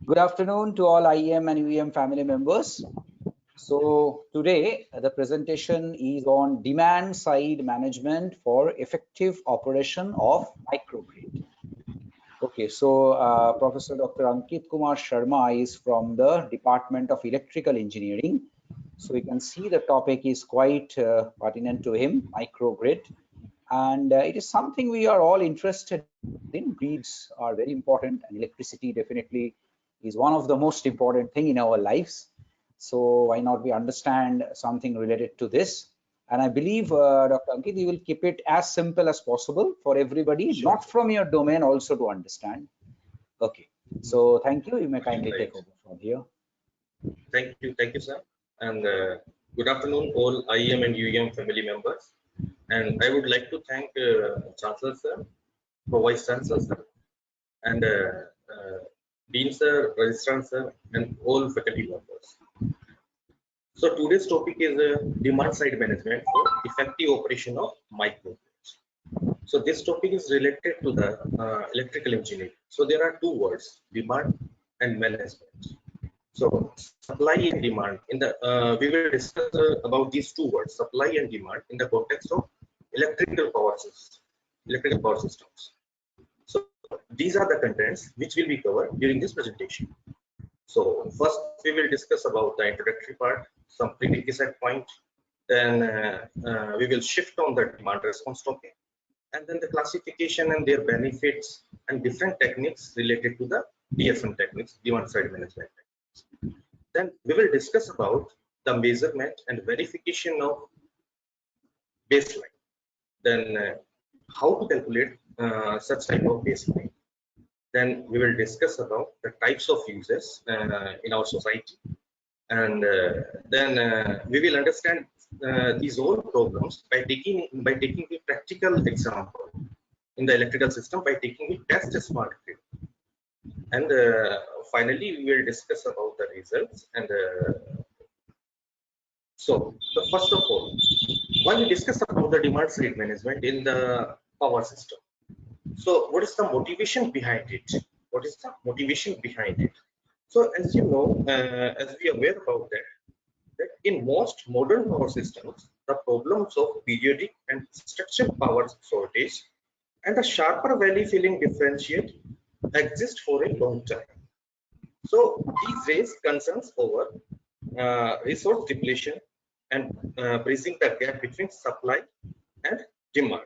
Good afternoon to all IEM and UEM family members. So today the presentation is on demand side management for effective operation of microgrid. Okay, so Professor Dr. Ankit Kumar Sharma is from the Department of Electrical Engineering. So you can see the topic is quite pertinent to him, microgrid. And it is something we are all interested in. Grids are very important, and electricity definitely is one of the most important thing in our lives. So why not we understand something related to this? And I believe, Dr. Ankit, you will keep it as simple as possible for everybody, Sure. not from your domain, also to understand. Okay. So thank you. You may kindly Right. take over from here. Thank you, sir. And good afternoon, all IEM and UEM family members. And I would like to thank Chancellor sir, Vice Chancellor sir, and Dean sir, Registrar sir, and all faculty members. So today's topic is demand side management for effective operation of microgrids. So this topic is related to the electrical engineering. So there are two words, demand and management. So supply and demand in the we will discuss about these two words, supply and demand, in the context of electrical power systems. So these are the contents which will be covered during this presentation. So first we will discuss about the introductory part, some prerequisite point. Then we will shift on the demand response topic, and then the classification and their benefits and different techniques related to the DSM techniques, demand side management techniques. Then we will discuss about the measurement and verification of baseline. Then how to calculate such type of baseline. Then we will discuss about the types of users in our society, and then we will understand these all problems by taking a practical example in the electrical system by taking a test smart grid. And finally, we will discuss about the results. And so, first of all, when we discuss about the demand side management in the power system, so what is the motivation behind it? What is the motivation behind it? So, as you know, as we are aware about that in most modern power systems, the problems of periodic and structured power shortage and the sharper valley filling differentiate exist for a long time. So these raise concerns over resource depletion and bridging the gap between supply and demand.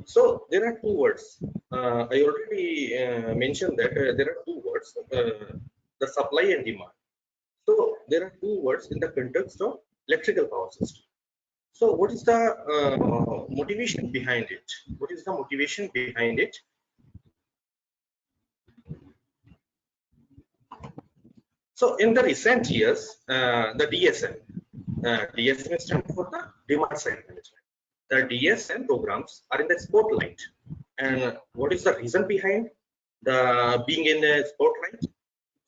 So there are two words. I already mentioned that there are two words, the supply and demand. So there are two words in the context of electrical power system. So what is the motivation behind it? What is the motivation behind it? So in the recent years, the DSM stands for the demand side management. The DSM programs are in the spotlight. And what is the reason behind the being in the spotlight?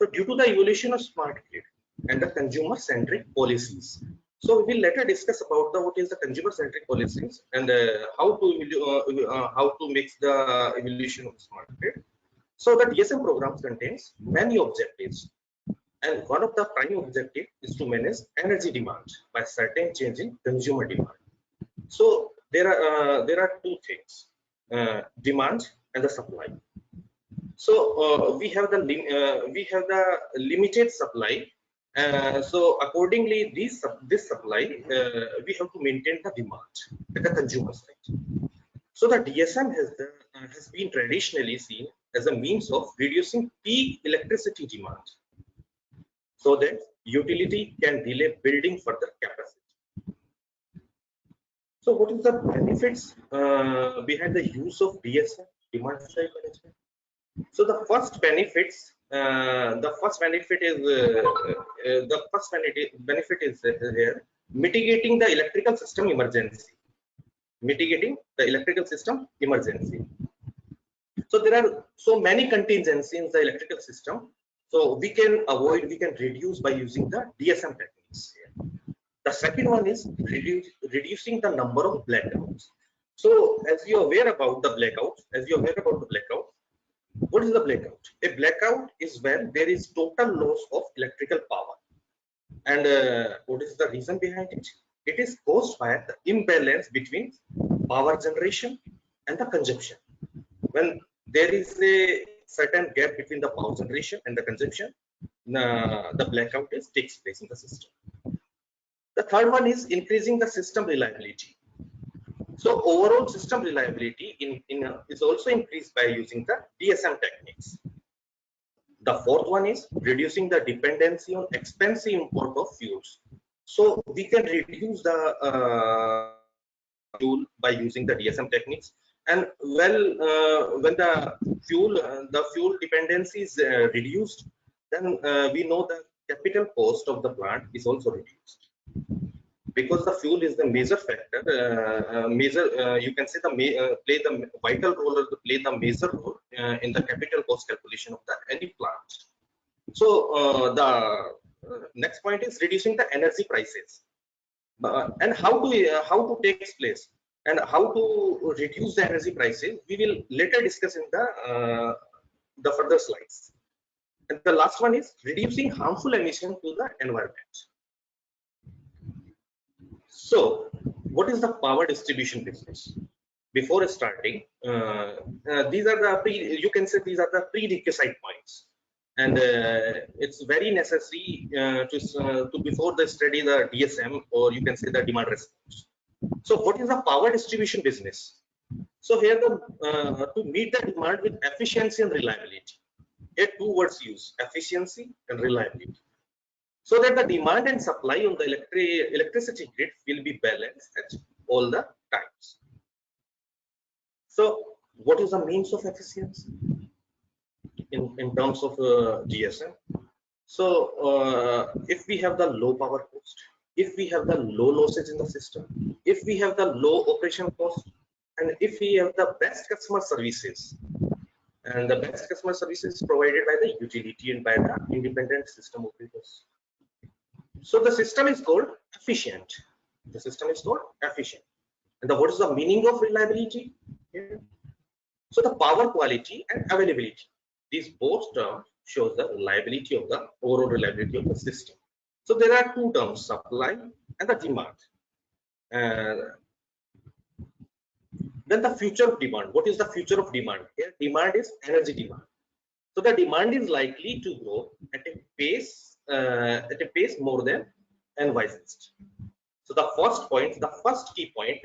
So due to the evolution of smart grid and the consumer-centric policies. So we will later discuss about what is the consumer-centric policies and how to mix the evolution of smart grid. So the DSM programs contains many objectives, and one of the prime objective is to manage energy demand by certain change in consumer demand. So there are two things, demand and the supply. So we have the limited supply. So accordingly, this supply we have to maintain the demand at the consumer side. So the DSM has been traditionally seen as a means of reducing peak electricity demand, so that utility can delay building further capacity. So what is the benefits behind the use of DSM, demand side management? So the first benefit is here, mitigating the electrical system emergency. So there are so many contingencies in the electrical system. So we can reduce by using the DSM techniques here. The second one is reducing the number of blackouts. So as you are aware about the blackouts, What is the blackout? A blackout is when there is total loss of electrical power. And what is the reason behind it? It is caused by the imbalance between power generation and the consumption. When there is a certain gap between the power generation and the consumption, the blackout takes place in the system. The third one is increasing the system reliability. So overall system reliability is also increased by using the DSM techniques. The fourth one is reducing the dependency on expensive import of fuels. So we can reduce the fuel by using the DSM techniques. And when the fuel dependency is reduced, then we know the capital cost of the plant is also reduced, because the fuel is the major factor. You can say play the vital role, or play the major role in the capital cost calculation of the any plant. So the next point is reducing the energy prices, and how to takes place and how to reduce the energy prices. We will later discuss in the further slides. And the last one is reducing harmful emission to the environment. So, what is the power distribution business? Before starting, these are you can say these are the prerequisite points, and it's very necessary to before the study the DSM, or you can say the demand response. So, what is the power distribution business? So here to meet the demand with efficiency and reliability. Here two words used: efficiency and reliability, so that the demand and supply on the electricity grid will be balanced at all the times. So what is the means of efficiency in terms of GSM? So if we have the low power cost, if we have the low losses in the system, if we have the low operation cost, and if we have the best customer services, and the best customer services provided by the utility and by the independent system operators. So the system is called efficient. The system is called efficient. And what is the meaning of reliability here? So the power quality and availability. These both terms shows the reliability of the overall reliability of the system. So there are two terms: supply and the demand. Then the future of demand. What is the future of demand? Here, demand is energy demand. So the demand is likely to grow at a pace more than envisaged. So the first key point,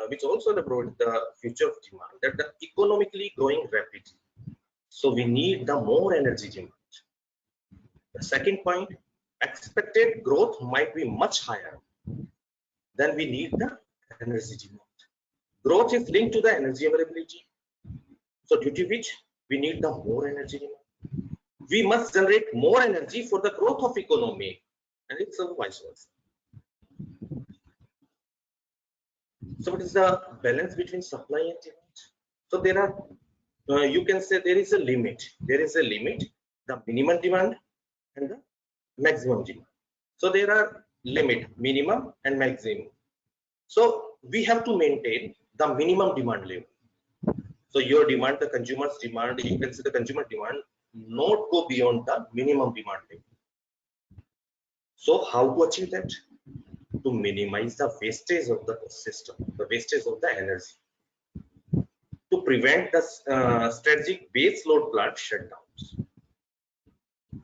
which also about the future of demand, that the economically growing rapidly. So we need the more energy demand. The second point, expected growth might be much higher than we need the energy demand. Growth is linked to the energy availability. So due to which we need the more energy demand. We must generate more energy for the growth of economy, and it's vice versa. So what is the balance between supply and demand? So there are, you can say there is a limit. There is a limit, the minimum demand and the maximum demand. So there are limit, minimum and maximum. So we have to maintain the minimum demand level. So your demand, the consumer's demand, you can say the consumer demand, not go beyond the minimum demand level. So how to achieve that? To minimize the wastage of the system, the wastage of the energy, to prevent the strategic base load plant shutdowns.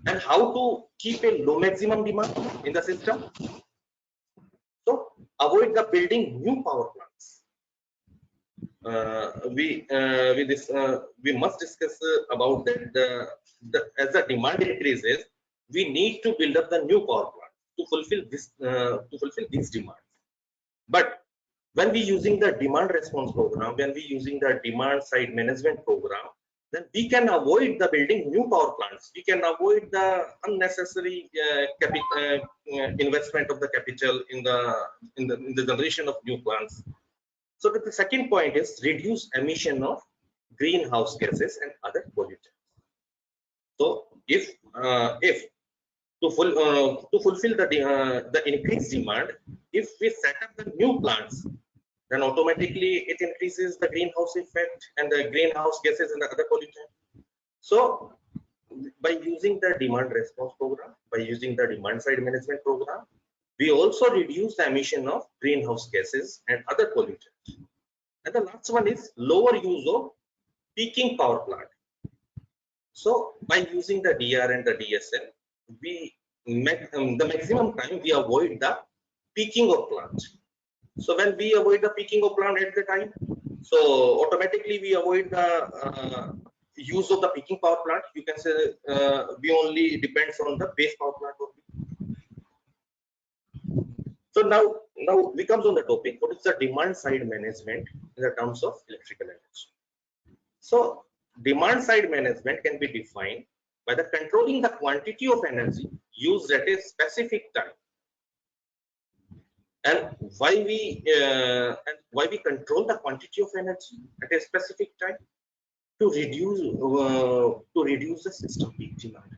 And how to keep a low maximum demand in the system? So avoid the building new power plants. We must discuss about that. As the demand increases, we need to build up the new power plants to fulfill these demands. But when we using the demand response program, when we using the demand side management program, then we can avoid the building new power plants. We can avoid the unnecessary investment of the capital in the generation of new plants. So the second point is reduce emission of greenhouse gases and other pollutants. So if to fulfill the increased demand, if we set up the new plants, then automatically it increases the greenhouse effect and the greenhouse gases and the other pollutants. So by using the demand response program, by using the demand side management program, we also reduce the emission of greenhouse gases and other pollutants. And the last one is lower use of peaking power plant. So by using the DR and the DSL, we the maximum time we avoid the peaking of plant. So when we avoid the peaking of plant at the time, so automatically we avoid the use of the peaking power plant. You can say we only depends on the base power plant only. So now we comes on the topic. What is the demand side management in the terms of electrical energy? So demand side management can be defined by the controlling the quantity of energy used at a specific time. And why we control the quantity of energy at a specific time? To reduce the system peak demand,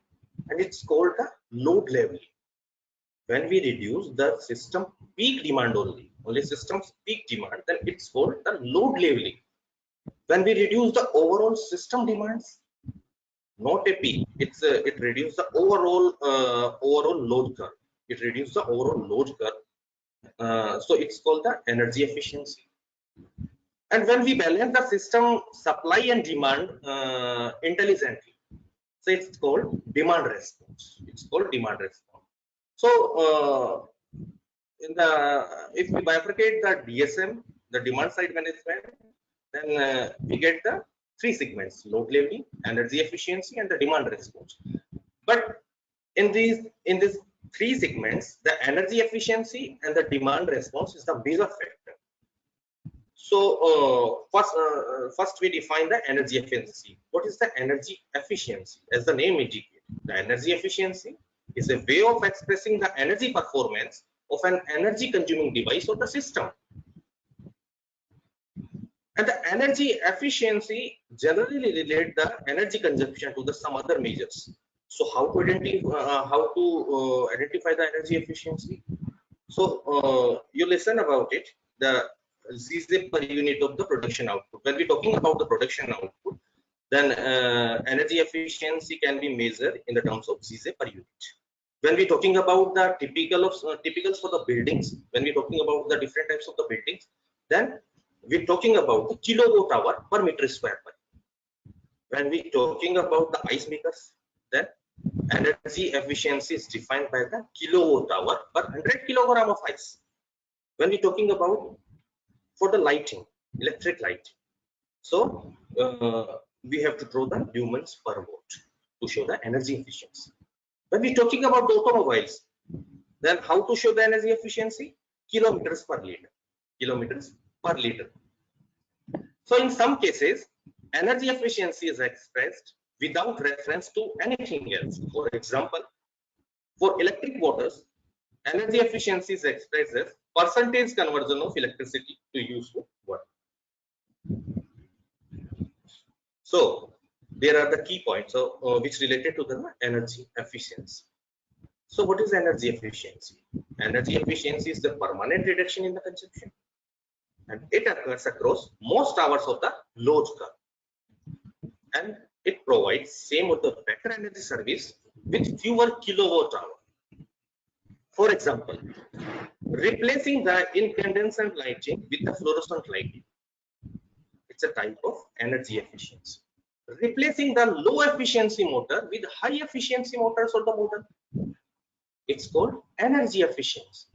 and it's called the load leveling. When we reduce the system peak demand only system's peak demand, then it's called the load leveling. When we reduce the overall system demands, not a peak, it reduces the overall load curve. It reduces the overall load curve. So it's called the energy efficiency. And when we balance the system supply and demand intelligently, so it's called demand response. It's called demand response. So if we bifurcate the DSM, the demand side management, then we get the three segments: load leveling, energy efficiency, and the demand response. But in these three segments, the energy efficiency and the demand response is the major factor. So first we define the energy efficiency. What is the energy efficiency? As the name indicates, the energy efficiency is a way of expressing the energy performance of an energy consuming device or the system. And the energy efficiency generally relate the energy consumption to the some other measures. So how to identify the energy efficiency? So you listen about it. The ZZ per unit of the production output. When we're talking about the production output, then energy efficiency can be measured in the terms of ZZ per unit. When we're talking about the typicals for the buildings, when we're talking about the different types of the buildings, then we're talking about the kilowatt hour per meter square. When we're talking about the ice makers, then energy efficiency is defined by the kilowatt hour per 100 kilogram of ice. When we're talking about for the lighting, electric light, so we have to draw the lumens per watt to show the energy efficiency. When we're talking about the automobiles, then how to show the energy efficiency? Kilometers per liter. Kilometers per liter. So in some cases, energy efficiency is expressed without reference to anything else. For example, for electric motors, energy efficiency is expressed as percentage conversion of electricity to useful work. So there are the key points which related to the energy efficiency. So what is energy efficiency? Energy efficiency is the permanent reduction in the consumption, and it occurs across most hours of the load curve, and it provides same or the better energy service with fewer kilowatt hour. For example, replacing the incandescent lighting with the fluorescent lighting, it's a type of energy efficiency. Replacing the low efficiency motor with high efficiency motors or the motor, it's called energy efficiency.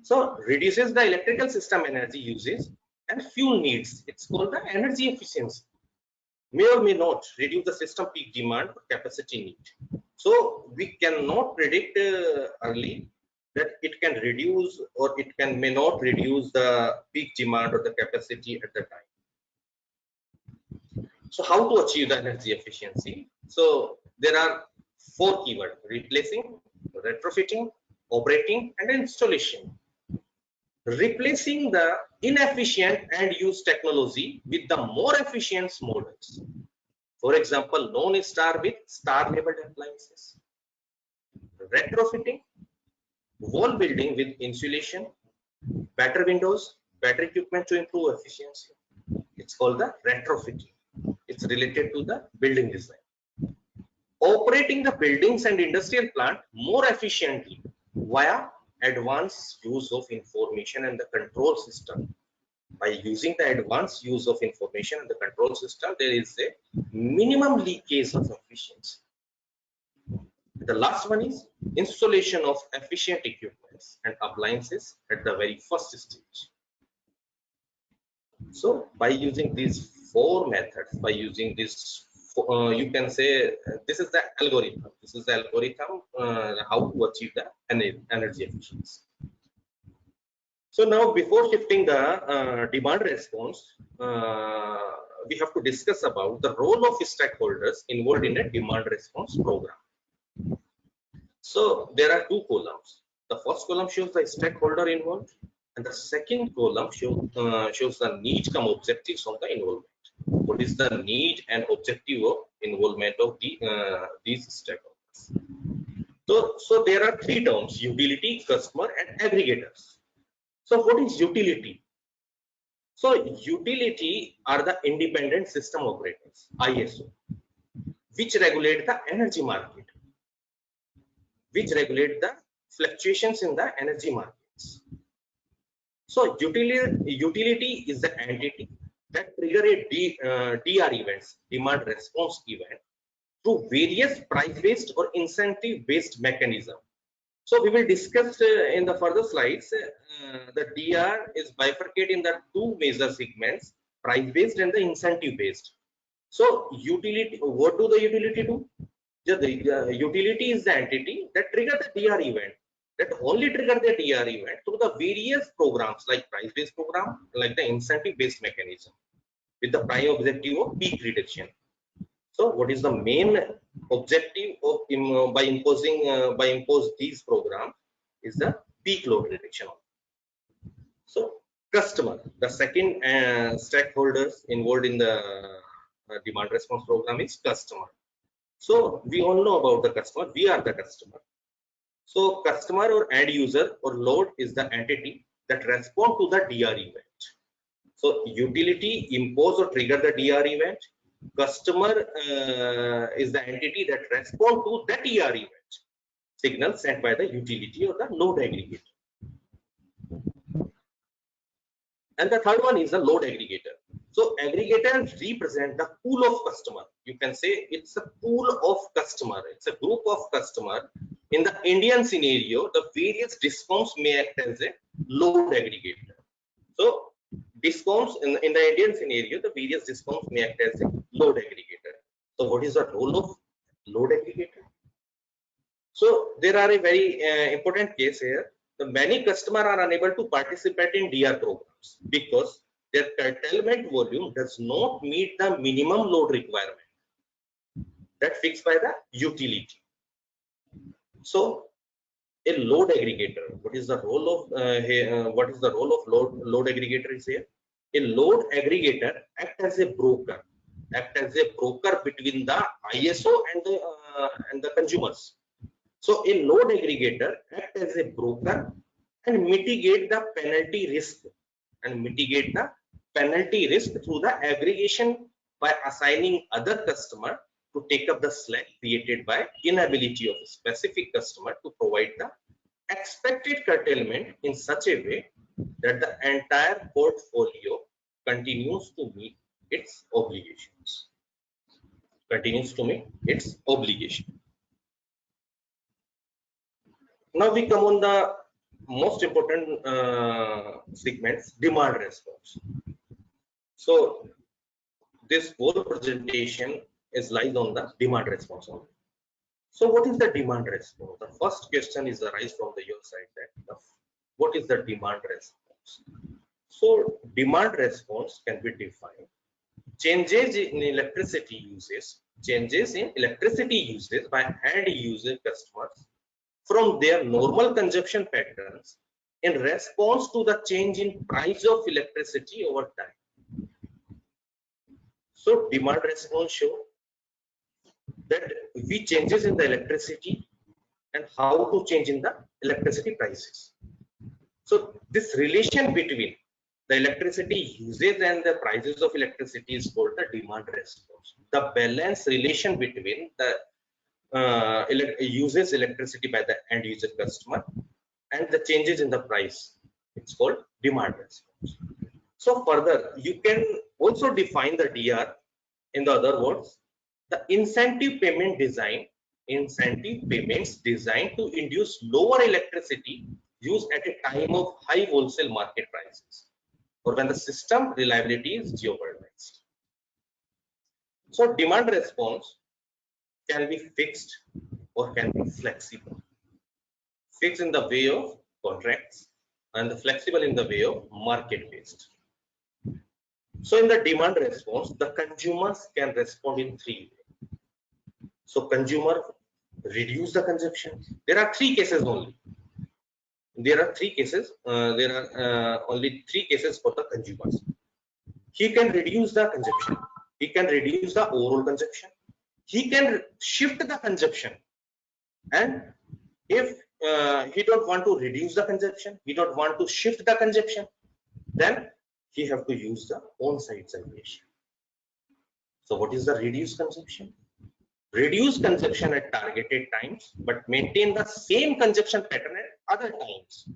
So reduces the electrical system energy usage and fuel needs, it's called the energy efficiency. May or may not reduce the system peak demand or capacity need. So we cannot predict early that it can reduce or it may not reduce the peak demand or the capacity at the time. So how to achieve the energy efficiency? So there are four keywords: replacing, retrofitting, operating, and installation. Replacing the inefficient and use technology with the more efficient models. For example, non-star with star labeled appliances. Retrofitting, wall building with insulation, better windows, better equipment to improve efficiency. It's called the retrofitting. It's related to the building design. Operating the buildings and industrial plant more efficiently via advanced use of information and the control system. By using the advanced use of information and the control system, there is a minimum leakage of efficiency. The last one is installation of efficient equipments and appliances at the very first stage. So by using these four methods, by using this, you can say this is the algorithm. This is the algorithm how to achieve the energy efficiency. So now, before shifting the demand response, we have to discuss about the role of stakeholders involved in a demand response program. So there are two columns. The first column shows the stakeholder involved, and the second column shows the need come objectives of the involvement. What is the need and objective of involvement of these stakeholders? So there are three terms: utility, customer, and aggregators. So what is utility? So utility are the independent system operators, ISO, which regulate the energy market, which regulate the fluctuations in the energy markets. So utility is the entity that trigger a DR events, demand response event, through various price-based or incentive-based mechanism. So we will discuss in the further slides. The DR is bifurcated in the two major segments: price-based and the incentive-based. So utility, what do the utility do? The utility is the entity that trigger the DR event, that only trigger the DR event through the various programs like price-based program, like the incentive-based mechanism, with the prime objective of peak reduction. So what is the main objective of by impose these programs is the peak load reduction. So customer, the second stakeholders involved in the demand response program is customer. So we all know about the customer. We are the customer. So customer or end user or load is the entity that respond to the DR event. So utility impose or trigger the DR event. Customer is the entity that respond to that DR event signal sent by the utility or the load aggregator. And the third one is the load aggregator. So aggregators represent the pool of customer. You can say it's a pool of customer. It's a group of customer. In the Indian scenario, the various discoms may act as a load aggregator. So discoms in the Indian scenario, the various discoms may act as a load aggregator. So what is the role of load aggregator? So there are a very important case here. The many customers are unable to participate in DR programs because their curtailment volume does not meet the minimum load requirement that fixed by the utility. So a load aggregator, what is the role of load aggregator is here? A load aggregator act as a broker between the ISO and the consumers. So a load aggregator act as a broker and mitigate the penalty risk through the aggregation by assigning other customer to take up the slack created by inability of a specific customer to provide the expected curtailment in such a way that the entire portfolio continues to meet its obligations. Now we come on the most important segments, demand response. So this whole presentation is lies on the demand response only. So what is the demand response? The first question is arise from your side, that what is the demand response? So demand response can be defined: changes in electricity uses by end user customers from their normal consumption patterns in response to the change in price of electricity over time. So demand response show that we changes in the electricity and how to change in the electricity prices. So this relation between The electricity usage and the prices of electricity is called the demand response. The balance relation between the uses electricity by the end user customer and the changes in the price, it's called demand response. So further, you can also define the DR in the other words, the incentive payments designed to induce lower electricity use at a time of high wholesale market prices or when the system reliability is jeopardized. So demand response can be fixed or can be flexible. Fixed in the way of contracts and flexible in the way of market based. So in the demand response, the consumers can respond in three ways. So consumer reduce the consumption. There are three cases only. There are only three cases for the consumers. He can reduce the consumption. He can reduce the overall consumption. He can shift the consumption. And if he don't want to reduce the consumption, he don't want to shift the consumption, then he have to use the on-site generation. So what is the reduced consumption? Reduce consumption at targeted times, but maintain the same consumption pattern at other times.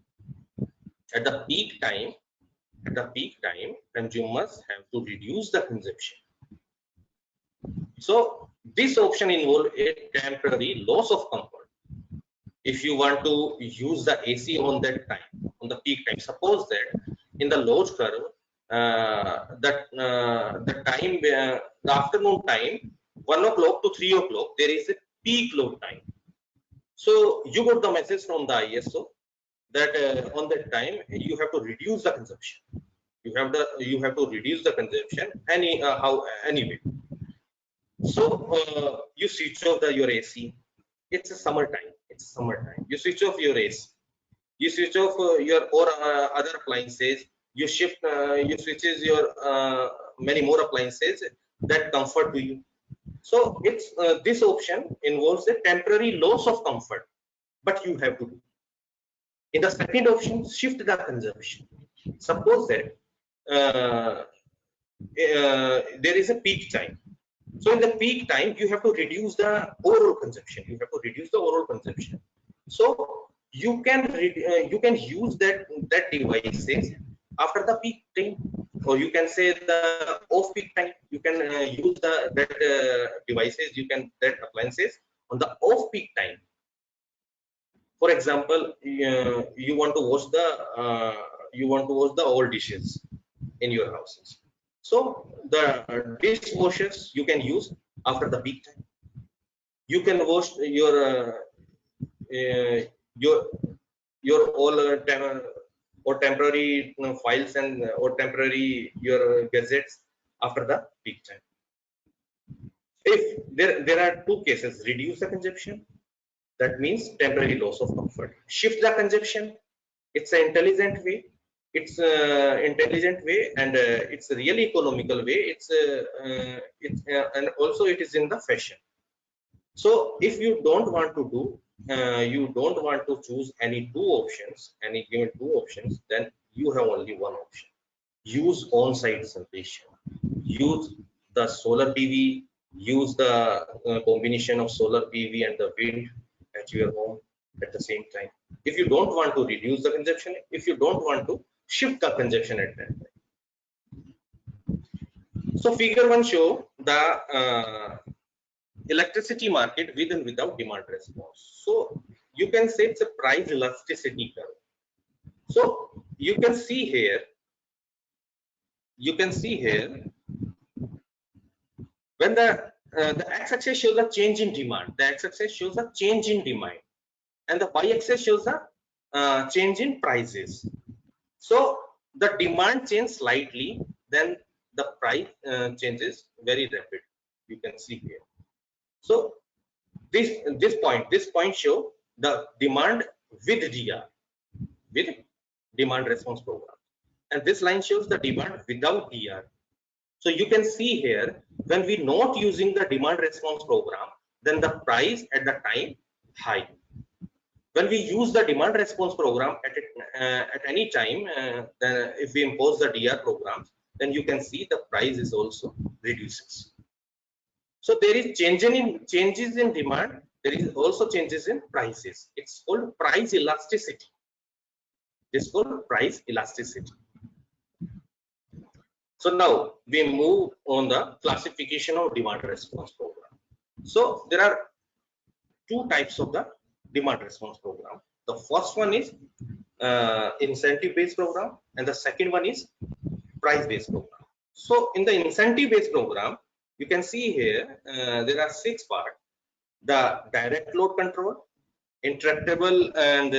At the peak time, consumers have to reduce the consumption. So this option involves a temporary loss of comfort. If you want to use the AC on that time, on the peak time, suppose that in the load curve, the afternoon time, 1 o'clock to 3 o'clock, there is a peak load time. So you got the message from the ISO that on that time you have to reduce the consumption. You have to reduce the consumption anyway. So you switch off your AC. It's a summertime. You switch off your AC. You switch off your other appliances. You switches your many more appliances that comfort to you. So it's this option involves a temporary loss of comfort, but you have to do. In the second option, shift the consumption. Suppose that there is a peak time. So in the peak time, you have to reduce the overall consumption. So you can use that devices after the peak time, or you can say the off peak time. You can use that appliances on the off peak time. For example, you want to wash the old dishes in your houses. So the dishwashers you can use after the peak time. You can wash your all or temporary files and or temporary your gadgets after the peak time. If there are two cases, reduce the consumption, that means temporary loss of comfort. Shift the consumption, it's an intelligent way. It's intelligent way, and it's a really economical way. And also it is in the fashion. So if you don't want to do, you don't want to choose any given two options, then you have only one option. Use on-site generation. Use the solar PV. Use the combination of solar PV and the wind at your home at the same time. If you don't want to reduce the consumption, if you don't want to shift the consumption at that time. So figure 1 show the electricity market with and without demand response. So you can say it's a price elasticity curve. So you can see here when the x-axis shows the change in demand, and the y-axis shows the change in prices. So the demand changes slightly, then the price changes very rapid. You can see here. So this point show the demand with DR, with demand response program, and this line shows the demand without DR. So you can see here, when we not using the demand response program, then the price at the time high. when we use the demand response program at any time, then if we impose the DR programs, then you can see the price is also reduces. So there is changes in demand. There is also changes in prices. It's called price elasticity. It's called price elasticity. So now we move on the classification of demand response program. So there are two types of the demand response program. The first one is incentive based program, and the second one is price based program. So in the incentive based program, you can see here there are 6 parts: the direct load control, intractable and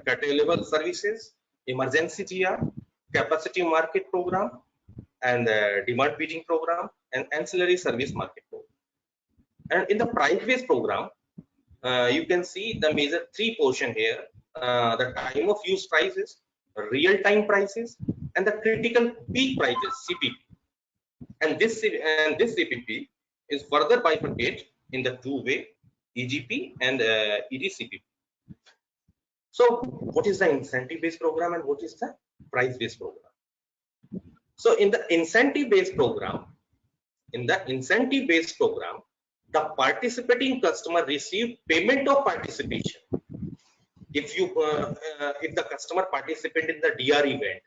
curtailable services, emergency GR, capacity market program, and demand bidding program, and ancillary service market program. And in the price based program, you can see the major 3 portion here: the time of use prices, real time prices, and the critical peak prices, CPP. And this CPP is further bifurcated in the 2-way EGP and EDCPP. So what is the incentive based program and what is the price based program? So in the incentive based program, the participating customer receive payment of participation. If the customer participate in the DR event,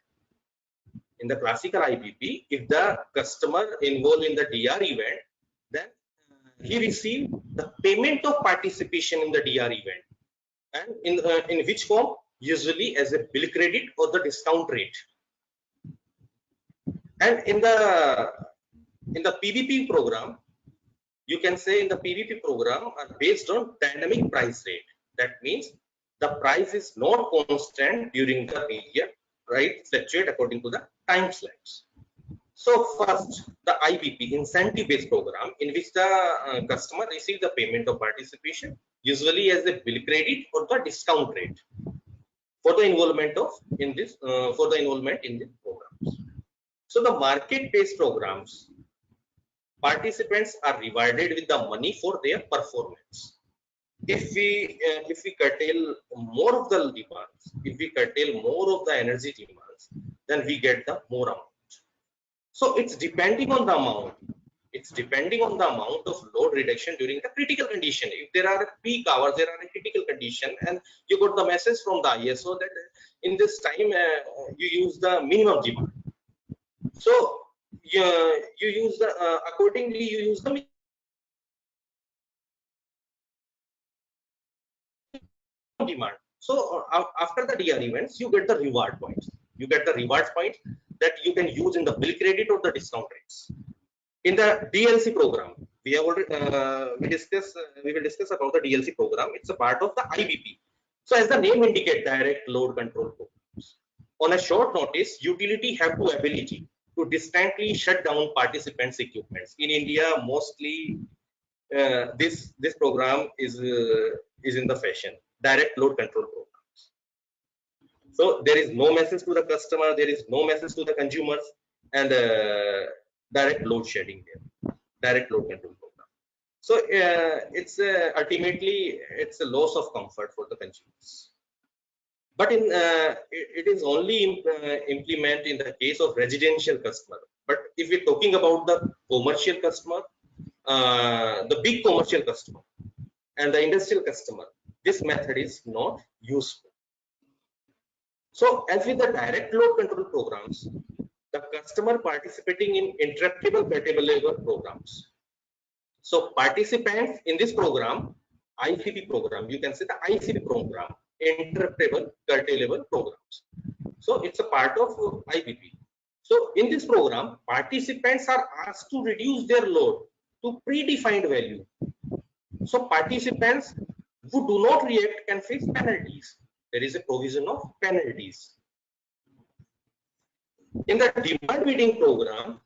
in the classical IBP, if the customer involved in the DR event, then he receive the payment of participation in the DR event, and in which form? Usually as a bill credit or the discount rate. And in the PVP program, you can say in the PVP program are based on dynamic price rate. That means the price is not constant during the period, right? Fluctuate according to the time slides. So first, the IBP, incentive based program, in which the customer receive the payment of participation, usually as a bill credit or the discount rate for the involvement in the programs. So the market based programs, participants are rewarded with the money for their performance. If we curtail more of the demands, if we curtail more of the energy demands, then we get the more amount. So it's depending on the amount. It's depending on the amount of load reduction during the critical condition. If there are peak hours, there are a critical condition, and you got the message from the ISO that in this time you use the minimum demand. So you use the accordingly you use the demand. So after the DR events, you get the reward points. You get the reward points that you can use in the bill credit or the discount rates. In the DLC program, we have already we will discuss about the DLC program. It's a part of the IBP. So as the name indicates, direct load control programs. On a short notice, utility have the ability to distantly shut down participants' equipments. In India, mostly this program is in the fashion. Direct load control programs. So there is no message to the customer, there is no message to the consumers, and direct load shedding there, direct load control program. So it's ultimately it's a loss of comfort for the consumers. But it is only implement in the case of residential customer. But if we're talking about the commercial customer, the big commercial customer and the industrial customer, this method is not useful. So as with the direct load control programs, the customer participating in intractable curtailable programs. So participants in this program, ICP program, you can say the ICP program, intractable curtailable programs. So it's a part of IBP. So in this program, participants are asked to reduce their load to predefined value. So participants who do not react can face penalties. There is a provision of penalties. In the demand bidding program,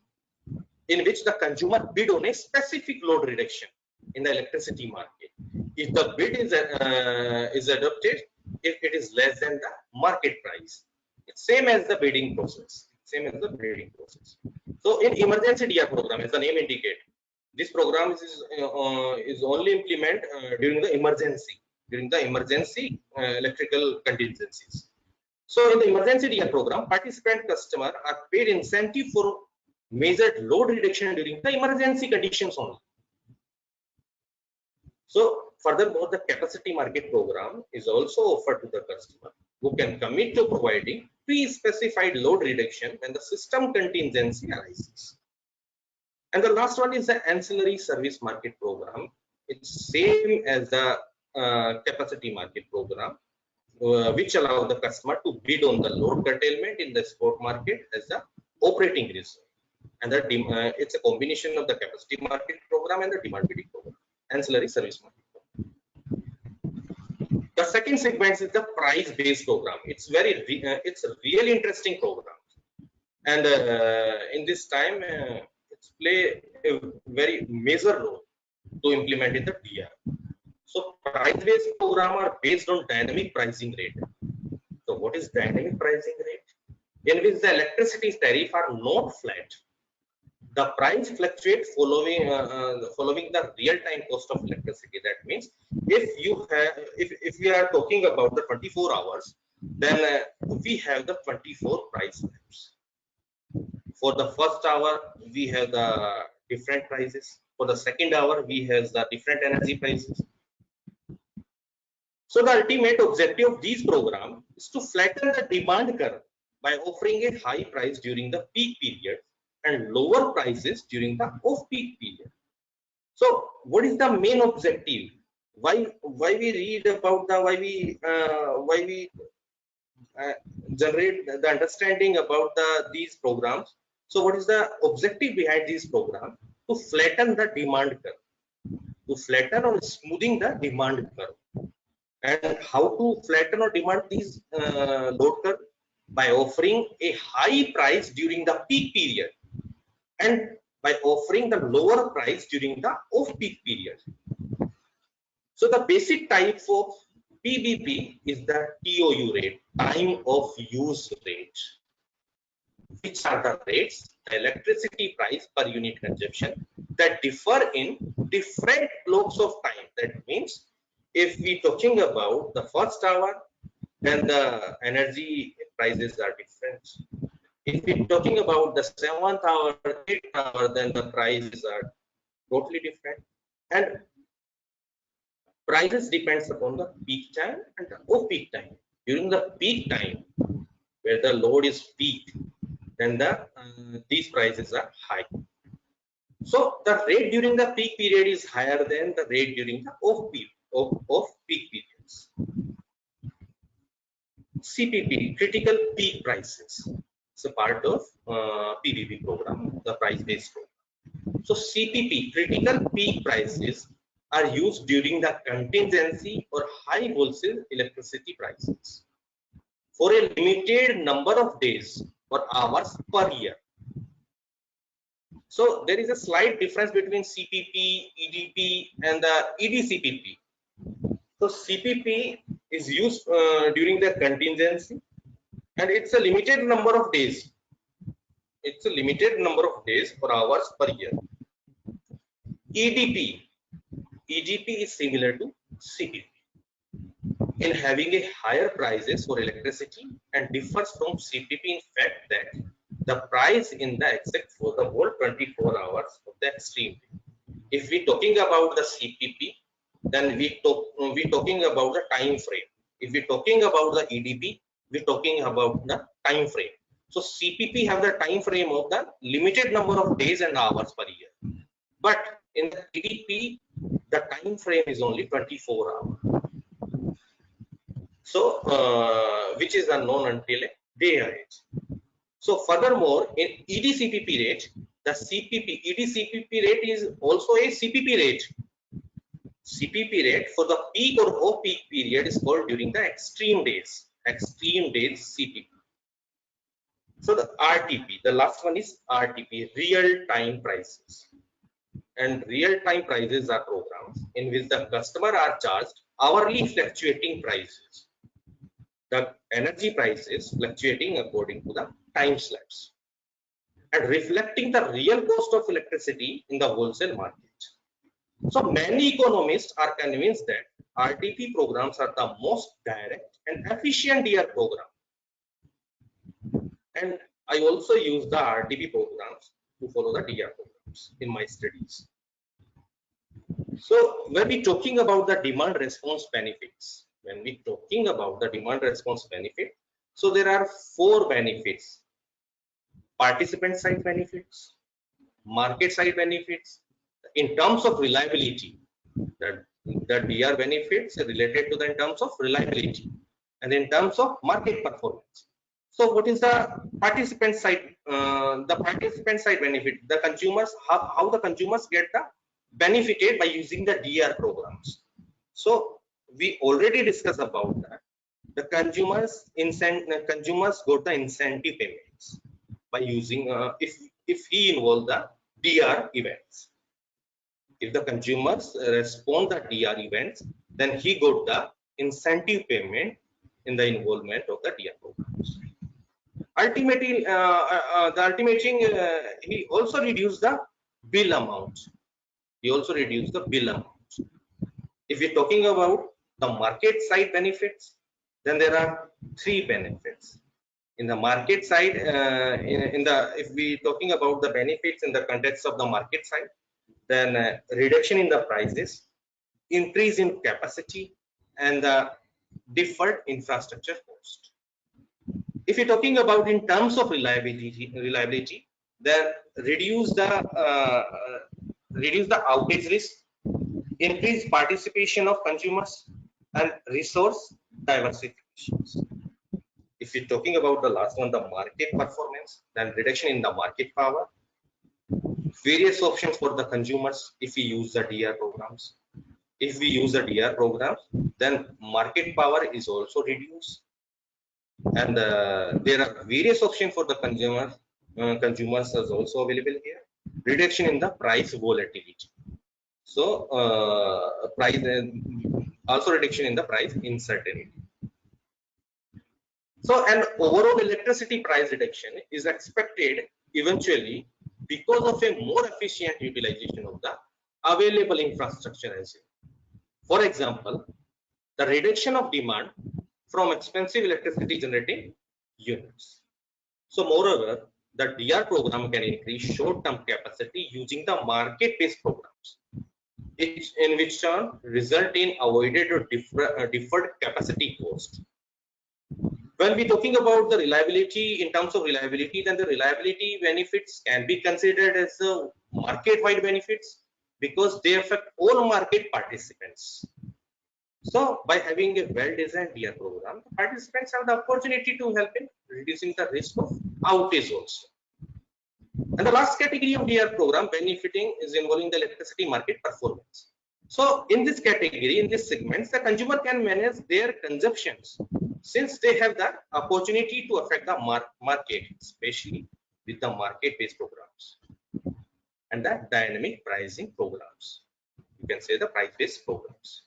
in which the consumer bid on a specific load reduction in the electricity market, if the bid is adopted, if it is less than the market price, it's same as the bidding process. So in emergency DR program, as the name indicates, this program is only implemented during the emergency. during the emergency electrical contingencies. So in the emergency DER program, participant customer are paid incentive for measured load reduction during the emergency conditions only. So furthermore, the capacity market program is also offered to the customer who can commit to providing pre-specified load reduction when the system contingency arises. And the last one is the ancillary service market program. It's same as the capacity market program, which allow the customer to bid on the load curtailment in the spot market as the operating reserve. And that it's a combination of the capacity market program and the demand bidding program, ancillary service market program. The second segment is the price-based program. It's it's a really interesting program, and in this time it's play a very major role to implement in the DR. So price-based program are based on dynamic pricing rate. So what is dynamic pricing rate? In which the electricity tariff are not flat. The price fluctuates following the real-time cost of electricity. That means if we are talking about the 24 hours, then we have the 24 price maps. For the first hour, we have the different prices. For the second hour, we have the different energy prices. So the ultimate objective of these programs is to flatten the demand curve by offering a high price during the peak period and lower prices during the off-peak period. So what is the main objective? Why we read about the why we generate the understanding about these programs? So what is the objective behind these programs? To flatten the demand curve, to flatten or smoothing the demand curve. And how to flatten or demand these load curve? By offering a high price during the peak period and by offering the lower price during the off-peak period. So the basic type of PBP is the TOU rate, time of use rate, which are the rates, the electricity price per unit consumption that differ in different blocks of time. That means if we talking about the first hour, then the energy prices are different. If we're talking about the 7th hour, 8th hour, then the prices are totally different. And prices depends upon the peak time and the off-peak time. During the peak time, where the load is peak, then these prices are high. So the rate during the peak period is higher than the rate during the off-peak periods. CPP, critical peak prices. It's a part of PBP program, the price-based program. So CPP, critical peak prices, are used during the contingency or high wholesale electricity prices for a limited number of days or hours per year. So there is a slight difference between CPP, EDP, and the EDCPP. So CPP is used during the contingency, and it's a limited number of days. It's a limited number of days or hours per year. EDP is similar to CPP in having a higher prices for electricity and differs from CPP in fact that the price in the exact for the whole 24 hours of the extreme. If we're talking about the CPP, then we're talking about the time frame. If we're talking about the EDP, we're talking about the time frame. So CPP have the time frame of the limited number of days and hours per year. But in the EDP, the time frame is only 24 hours. So, which is unknown until a day ahead. So, furthermore, in EDCPP rate, the EDCPP rate is also a CPP rate. CPP rate for the peak or off-peak period is called during the extreme days. Extreme days CPP. So, the RTP, the last one is RTP, real-time prices. And real-time prices are programs in which the customer are charged hourly fluctuating prices. The energy prices fluctuating according to the time slabs and reflecting the real cost of electricity in the wholesale market. So many economists are convinced that RTP programs are the most direct and efficient DR program. And I also use the RTP programs to follow the DR programs in my studies. So when we talking about the demand response benefits, so there are 4 benefits: participant side benefits, market side benefits. In terms of reliability, the DR benefits are related to the in terms of reliability, and in terms of market performance. So what is the participant side? The participant side benefit, the consumers, how the consumers get the benefited by using the DR programs. So we already discussed about that. The consumers got the incentive payments by using if he involved the DR events. If the consumers respond the DR events, then he got the incentive payment in the involvement of the DR programs. Ultimately, he also reduced the bill amount. If you're talking about the market side benefits, then there are 3 benefits. In the market side, if we talking about the benefits in the context of the market side, then reduction in the prices, increase in capacity, and the deferred infrastructure cost. If you're talking about in terms of reliability, then reduce the outage risk, increase participation of consumers, and resource diversifications. If you're talking about the last one, the market performance, then reduction in the market power, various options for the consumers if we use the DR programs. If we use the DR programs, then market power is also reduced, and there are various options for the consumers. Consumers is also available here. Reduction in the price volatility. So also reduction in the price uncertainty. So an overall electricity price reduction is expected eventually because of a more efficient utilization of the available infrastructure as well. For example, the reduction of demand from expensive electricity generating units. So moreover, the DR program can increase short-term capacity using the market-based programs, in which turn result in avoided or deferred capacity cost. When we talking about the reliability, in terms of reliability, then the reliability benefits can be considered as the market-wide benefits because they affect all market participants. So by having a well-designed DR program, the participants have the opportunity to help in reducing the risk of outage also. And the last category of DR program benefiting is involving the electricity market performance. So in this category, in this segments, the consumer can manage their consumptions since they have the opportunity to affect the market, especially with the market-based programs and the dynamic pricing programs. You can say the price-based programs.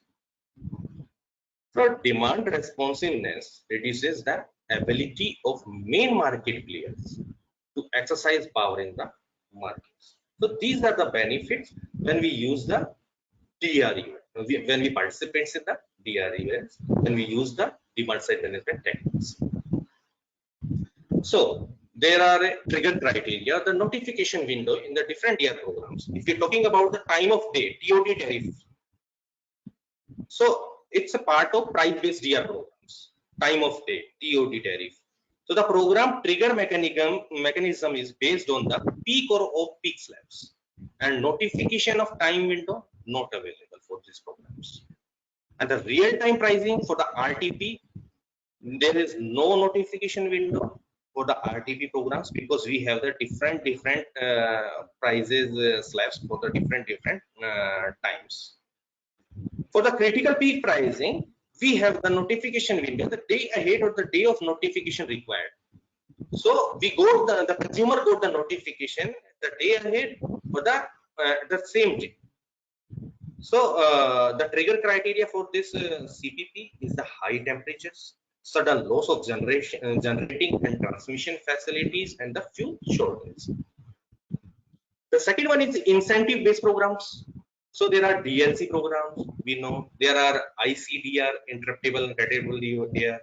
So demand responsiveness reduces the ability of main market players to exercise power in the markets. So these are the benefits when we use the DR event, when we participate in the DR events, when we use the demand side management techniques. So there are a trigger criteria, the notification window in the different DR programs. If you're talking about the time of day, TOD tariff, so it's a part of price-based DR programs, time of day, TOD tariff. So the program trigger mechanism is based on the peak or off-peak slabs, and notification of time window not available for these programs. And the real-time pricing for the RTP, there is no notification window for the RTP programs because we have the different prices slabs for the different times. For the critical peak pricing, we have the notification window the day ahead or the day of notification required. So we got the consumer got the notification the day ahead for the same day. So the trigger criteria for this CPP is the high temperatures, sudden loss of generating and transmission facilities, and the fuel shortage. The second one is incentive-based programs. So there are DLC programs, we know. There are ICDR, interruptible and creditable DR.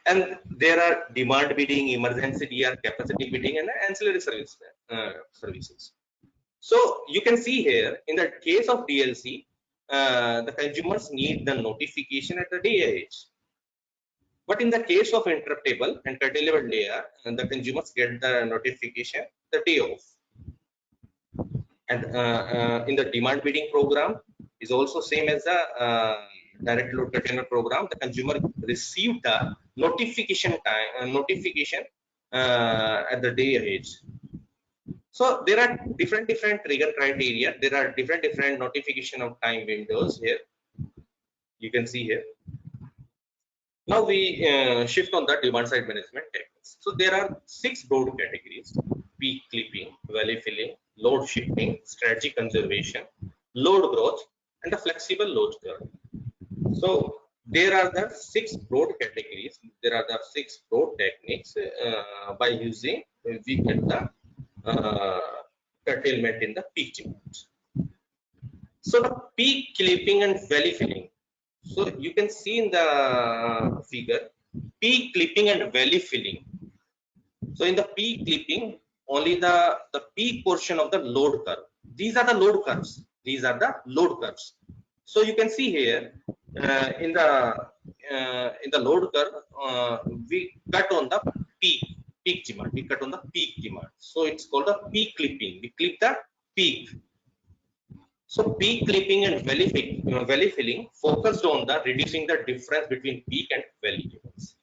And there are demand bidding, emergency DR, capacity bidding, and ancillary services. So you can see here, in the case of DLC, the consumers need the notification at the day age. But in the case of interruptible and curtailable DR, the consumers get the notification the day of. And in the demand bidding program is also same as the direct load curtailment program. The consumer received the notification at the day age. So there are different trigger criteria. There are different notification of time windows here. You can see here. Now we shift on the demand side management techniques. So there are 6 broad categories: peak clipping, valley filling, load shifting, strategy conservation, load growth, and the flexible load curve. So there are the 6 broad categories. There are the 6 broad techniques by using we get the curtailment in the peak demand. So the peak clipping and valley filling. So you can see in the figure, peak clipping and valley filling. So in the peak clipping, only the peak portion of the load curve. These are the load curves. These are the load curves. So you can see here in the load curve, we cut on the peak demand. We cut on the peak demand. So it's called the peak clipping. We clip the peak. So peak clipping and valley filling focused on the reducing the difference between peak and valley levels.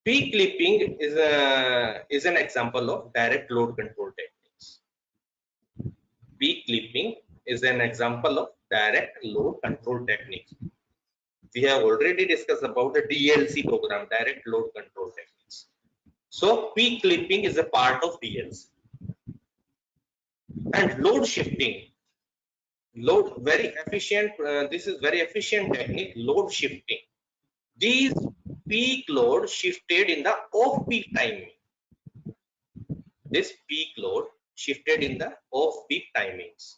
Peak clipping is an example of direct load control techniques. Peak clipping is an example of direct load control techniques. We have already discussed about the DLC program, direct load control techniques. So peak clipping is a part of DLC. And load shifting, very efficient. This is very efficient technique, load shifting. These peak load shifted in the off-peak timing. This peak load shifted in the off-peak timings.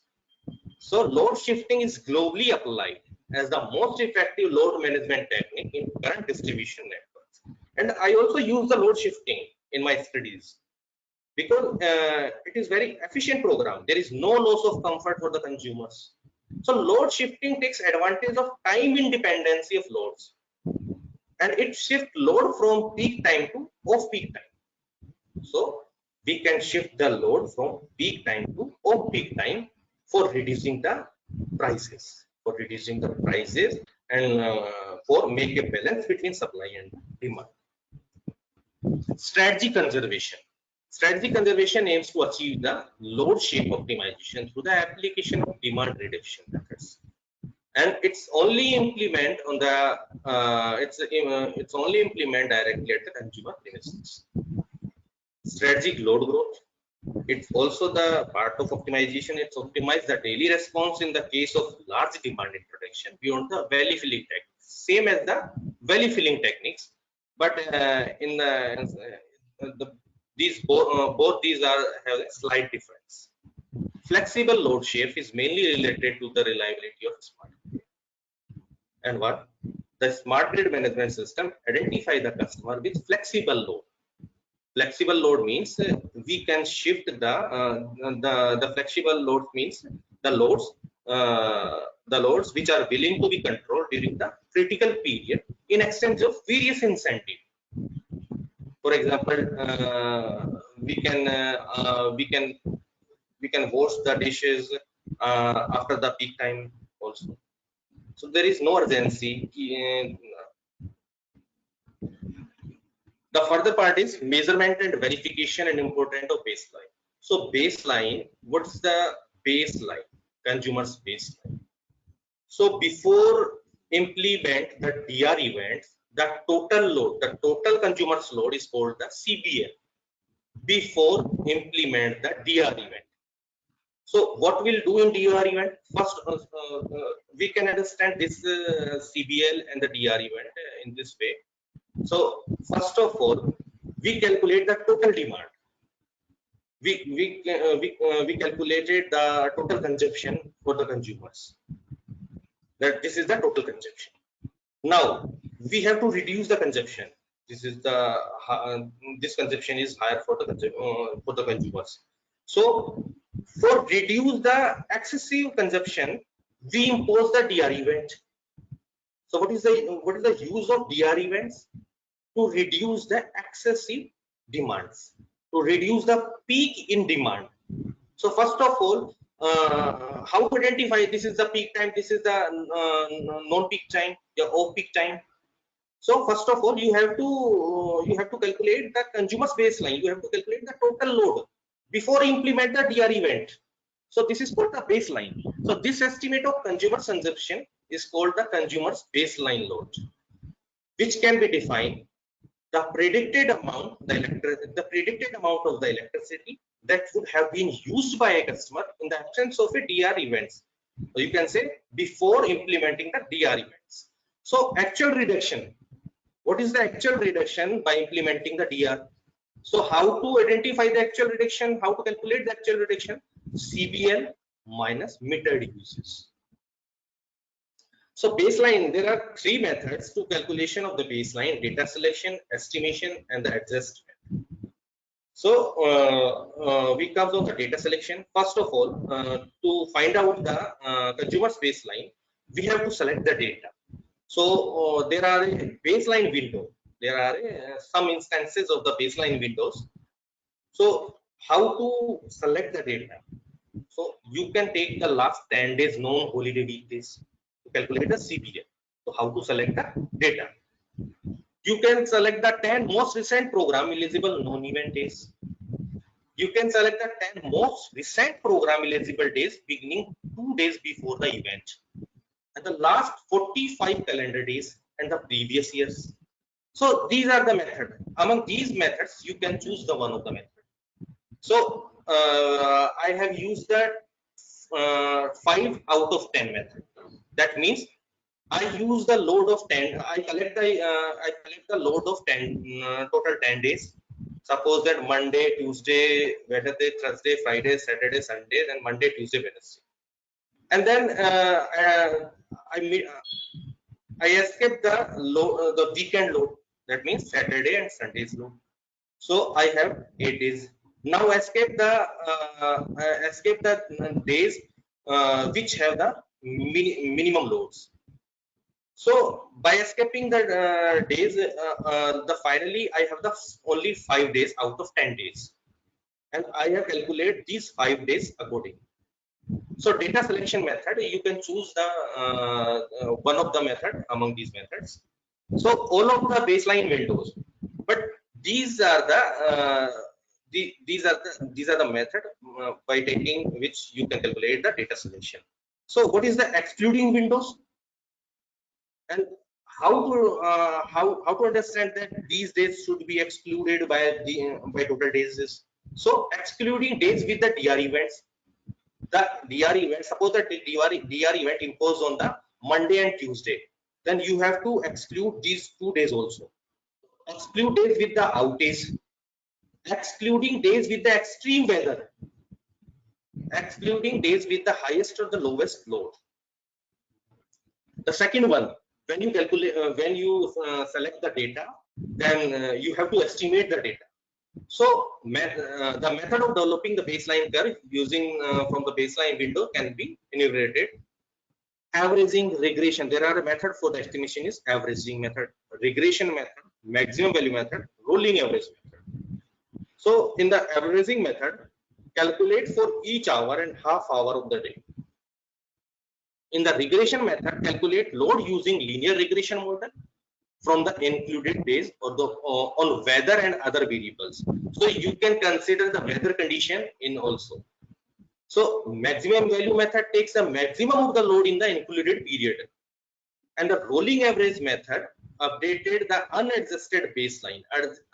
So load shifting is globally applied as the most effective load management technique in current distribution networks. And I also use the load shifting in my studies because it is very efficient program. There is no loss of comfort for the consumers. So load shifting takes advantage of time independency of loads, and it shifts load from peak time to off-peak time. So we can shift the load from peak time to off-peak time for reducing the prices, and for make a balance between supply and demand. Strategy conservation. Strategy conservation aims to achieve the load shape optimization through the application of demand reduction methods, and it's only implement on the it's only implement directly at the consumer premises. Strategic load growth. It's also the part of optimization. It's optimize the daily response in the case of large demand introduction beyond the valley filling techniques. Same as the valley filling techniques, but in both these have a slight difference. Flexible load shape is mainly related to the reliability of smart grid. And what? The smart grid management system identify the customer with flexible load. Flexible load means we can shift the flexible load means the loads which are willing to be controlled during the critical period in exchange of various incentive. For example, we can wash the dishes after the peak time also. So there is no urgency. The further part is measurement and verification and important of baseline. So baseline, what's the baseline? Consumer's baseline. So before implement the DR events, the total load, the total consumer's load is called the CBL before implement the DR event. So what we'll do in DR event? First, we can understand this CBL and the DR event in this way. So first of all, we calculate the total demand. we calculated the total consumption for the consumers. That this is the total consumption. Now we have to reduce the consumption. This is the this consumption is higher for the consumers. So for reduce the excessive consumption, we impose the DR event. So what is the use of DR events? To reduce the excessive demands, to reduce the peak in demand. So first of all, how to identify this is the peak time, this is the non-peak time, your off-peak time. So first of all, you have to calculate the consumer's baseline. You have to calculate the total load before implement the DR event. So this is called the baseline. So this estimate of consumer consumption is called the consumer's baseline load, which can be defined the predicted amount, the predicted amount of the electricity that would have been used by a customer in the absence of a DR events. So you can say before implementing the DR events. So actual reduction. What is the actual reduction by implementing the DR? So how to identify the actual reduction? How to calculate the actual reduction? CBL minus metered uses. So baseline, there are three methods to calculation of the baseline: data selection, estimation, and the adjustment. So we come to the data selection. First of all, to find out the consumer's baseline, we have to select the data. So there are a baseline window. There are some instances of the baseline windows. So how to select the data? So you can take the last 10 days known holiday weekdays to calculate the CPL. So how to select the data? You can select the 10 most recent program eligible non-event days. You can select the 10 most recent program eligible days beginning 2 days before the event, and the last 45 calendar days and the previous years. So these are the method. Among these methods, you can choose the one of the method. So I have used that 5 out of 10 method. That means I use the load of 10. I collect the load of 10 total 10 days. Suppose that Monday, Tuesday, Wednesday, Thursday, Friday, Saturday, Sunday, then Monday, Tuesday, Wednesday, and then I escape the weekend load. That means Saturday and Sunday's load. So I have 8 days. Now escape the days which have the minimum loads. So by escaping the days, the finally I have the only 5 days out of 10 days, and I have calculated these 5 days accordingly. So data selection method, you can choose the one of the method among these methods. So all of the baseline windows, but these are the method by taking which you can calculate the data selection. So what is the excluding windows, and how to understand that these days should be excluded by total days is? So excluding days with the DR events. The DR event, suppose that the DR event imposed on the Monday and Tuesday, then you have to exclude these 2 days also. Exclude days with the outage, excluding days with the extreme weather, excluding days with the highest or the lowest load. The second one, when you calculate, select the data, then you have to estimate the data. So the method of developing the baseline curve using from the baseline window can be enumerated. Averaging, regression. There are a method for the estimation is averaging method, regression method, maximum value method, rolling average method. So in the averaging method, calculate for each hour and half hour of the day. In the regression method, calculate load using linear regression model from the included days or the on weather and other variables. So you can consider the weather condition in also. So maximum value method takes the maximum of the load in the included period, and the rolling average method updated the unadjusted baseline.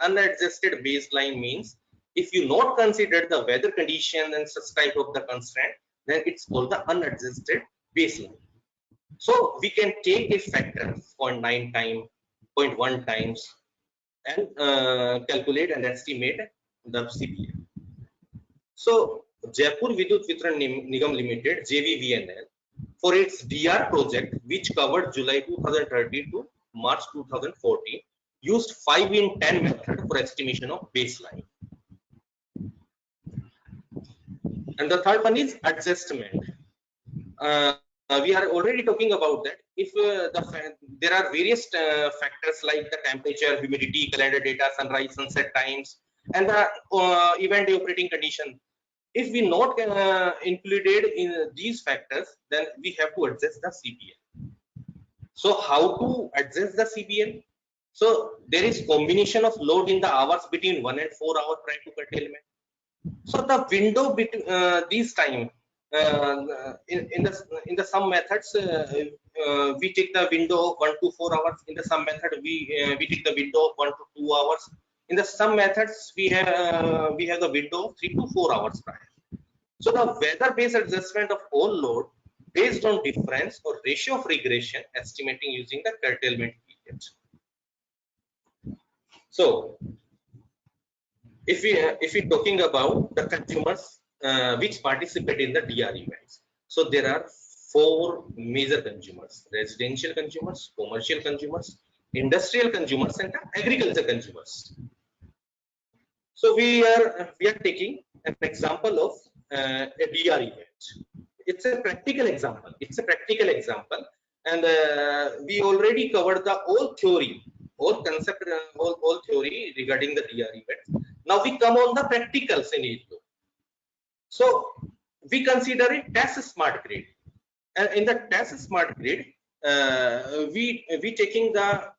Unadjusted baseline means if you not consider the weather condition and such type of the constraint, then it's called the unadjusted baseline. So we can take a factor 0.9 times, 0.1 times, and calculate and estimate the CPM. So Jaipur Vidyut Vitran Nigam Limited (JVVNL) for its DR project, which covered July 2013 to March 2014, used 5 in 10 method for estimation of baseline. And the third one is adjustment. We are already talking about that. If there are various factors like the temperature, humidity, calendar data, sunrise, sunset times, and the event operating condition. If we not included in these factors, then we have to adjust the CPL. So how to adjust the CPL? So there is combination of load in the hours between 1 and 4 hours prior to curtailment. So the window between these time in the some methods we take the window of 1 to 4 hours. In the some method we take the window of 1 to 2 hours. In the some methods we have the window of 3 to 4 hours prior. So the weather-based adjustment of all load based on difference or ratio of regression estimating using the curtailment period. So if we talking about the consumers which participate in the DR events, so there are 4 major consumers: residential consumers, commercial consumers, industrial consumers, and agriculture consumers. So we are taking an example of a DR event. It's a practical example. It's a practical example, and we already covered the whole theory, whole concept, whole theory regarding the DR event. Now we come on the practical scenario. So we consider it as a smart grid, and in the test smart grid, we taking the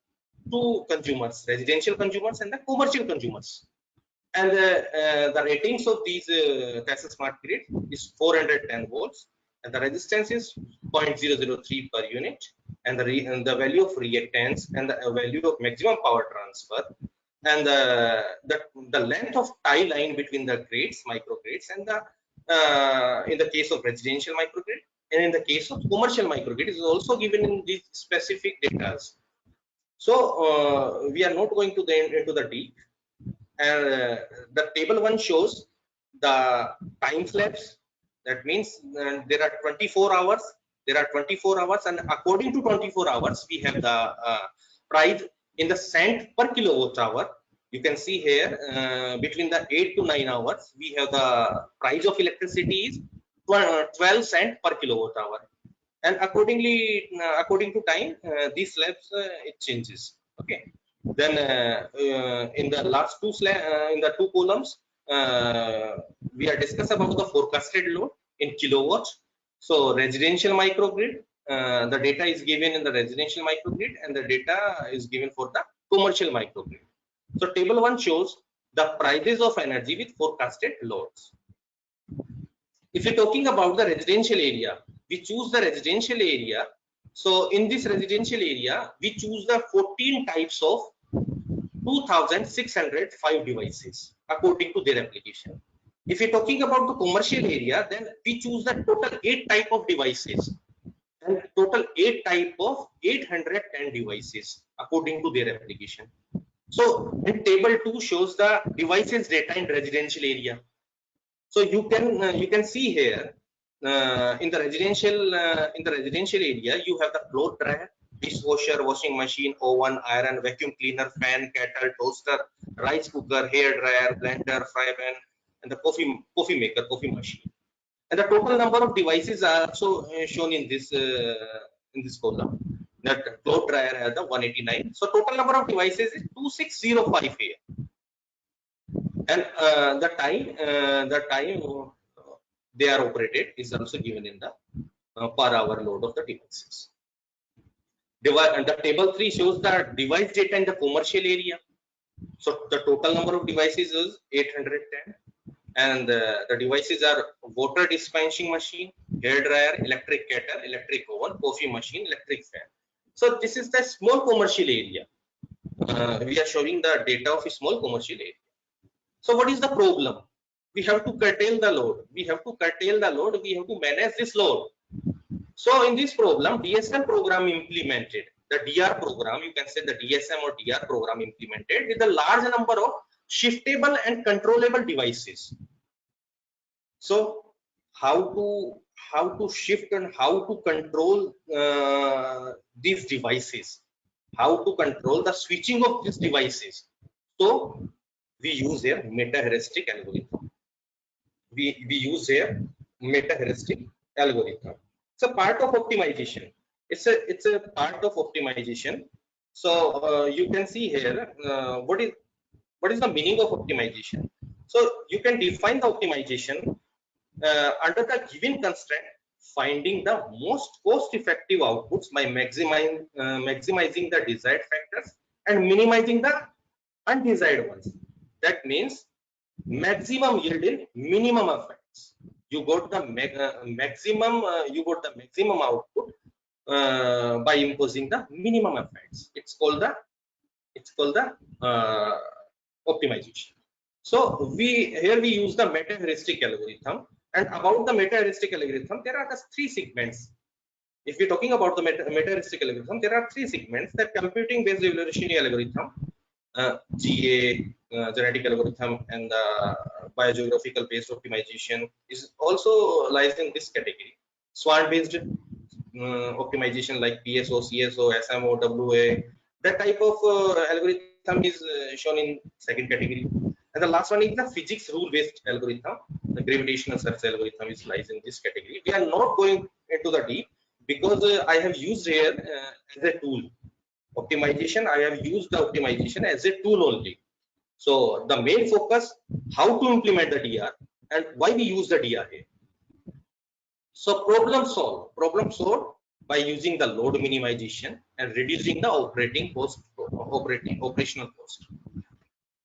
2 consumers, residential consumers and the commercial consumers. And the ratings of these Tesla smart grid is 410 volts, and the resistance is 0.003 per unit, and the value of reactance and the value of maximum power transfer, and the length of tie line between the grids, microgrids, and the in the case of residential microgrid, and in the case of commercial microgrid is also given in these specific data. So we are not going to into the deep. And the table 1 shows the time slabs. That means there are 24 hours. There are 24 hours, and according to 24 hours, we have the price in the cent per kilowatt hour. You can see here between the 8 to 9 hours, we have the price of electricity is 12 cent per kilowatt hour, and accordingly, according to time, these slabs it changes. Okay. Then in the last in the 2 columns, we are discuss about the forecasted load in kilowatts. So residential microgrid, the data is given in the residential microgrid, and the data is given for the commercial microgrid. So table 1 shows the prices of energy with forecasted loads. If you're talking about the residential area, we choose the residential area. So in this residential area, we choose the 14 types of 2,605 devices according to their application. If you're talking about the commercial area, then we choose the total 8 type of devices, and total 8 type of 810 devices according to their application. So in table 2 shows the devices data in residential area. So you can see here in the residential area, you have the cloth dryer, dishwasher, washing machine, oven, iron, vacuum cleaner, fan, kettle, toaster, rice cooker, hair dryer, blender, fry pan, and the coffee maker, coffee machine. And the total number of devices are also shown in this column. That cloth dryer has the 189. So total number of devices is 2605 here. And the time they are operated is also given in the per hour load of the devices. And the table 3 shows the device data in the commercial area. So the total number of devices is 810, and the devices are water dispensing machine, hair dryer, electric kettle, electric oven, coffee machine, electric fan. So this is the small commercial area. We are showing the data of a small commercial area. So what is the problem? We have to curtail the load. We have to curtail the load. We have to manage this load. So in this problem, DSM program implemented, the DR program, you can say the DSM or DR program implemented with a large number of shiftable and controllable devices. So how to shift and how to control these devices, how to control the switching of these devices. So we use here meta heuristic algorithm. We use here meta heuristic algorithm. It's a part of optimization. It's a part of optimization. So you can see here what is the meaning of optimization. So you can define the optimization under the given constraint, finding the most cost-effective outputs by maximizing the desired factors and minimizing the undesired ones. That means maximum yield in minimum effects. You got the maximum. You got the maximum output by imposing the minimum effects. It's called the uh, optimization. So we use the meta heuristic algorithm. And about the meta heuristic algorithm, there are the three segments. If we're talking about the meta heuristic algorithm, there are three segments: that computing based evolutionary algorithm, GA, genetic algorithm, and the biogeographical based optimization is also lies in this category. Swan based optimization like PSO, CSO, SMO, WA, that type of algorithm is shown in second category. And the last one is the physics rule based algorithm. The gravitational search algorithm is lies in this category. We are not going into the deep because I have used here as a tool. Optimization, I have used the optimization as a tool only. So the main focus, how to implement the DR and why we use the DR here. So problem solve by using the load minimization and reducing the operational cost.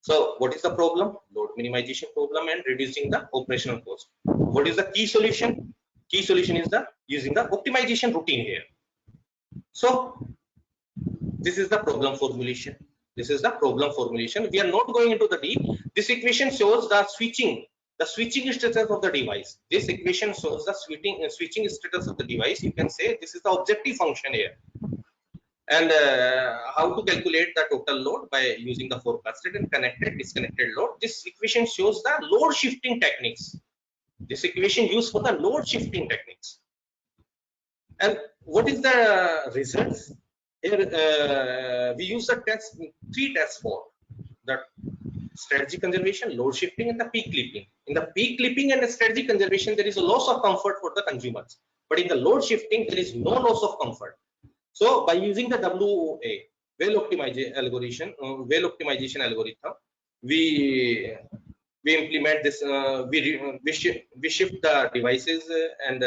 So what is the problem? Load minimization problem and reducing the operational cost. What is the key solution? Key solution is the using the optimization routine here. So this is the problem formulation. This is the problem formulation. We are not going into the deep. This equation shows the switching status of the device. This equation shows the switching status of the device. You can say this is the objective function here. And how to calculate the total load by using the forecasted and connected disconnected load. This equation shows the load shifting techniques. This equation used for the load shifting techniques. And what is the results? Here we use the three tests for the strategy conservation, load shifting, and the peak clipping. In the peak clipping and the strategy conservation, there is a loss of comfort for the consumers. But in the load shifting, there is no loss of comfort. So by using the WOA, well optimization algorithm, we implement this. We shift the devices and